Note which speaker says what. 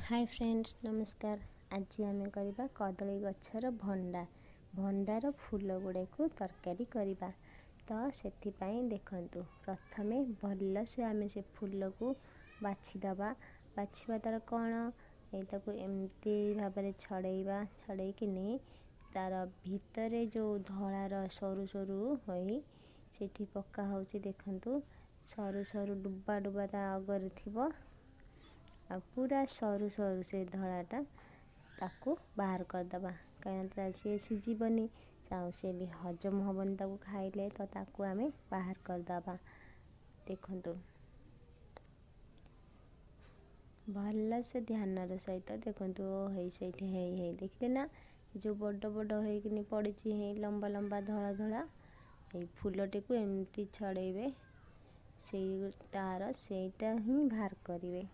Speaker 1: Hi friends नमस्कार। आज आम करवा कदली गछर भंडार फूल गुड़े को तरकारी करवा। तो से देखंतु प्रथमे भल से आम से फूल को बाछीदबा। बाछवा तार कौन ये एमती भाव छड़ेवा छड़ेकिनी तार भितर जो धଳାर सरू सरू होई सेठी पक्का होची। देखंतु सरू सरू डुबा डुबा ता अगर थिबो आ पूरा सरू सरू से धଳାटा ताकू बाहर करदबा कहीं सी सीझबनी से भी हजम हेनी ताकू खाइले तो ताकू आम बाहर करदबा। देखंतु भल से ध्यान सहित देखंतु से देखले ना जो बड़ बड़ होकि पड़ी लंबा लंबा धड़ा धड़ा फूलटी को एमती छड़ेबे से तार सेटा ही बाहर करेंगे।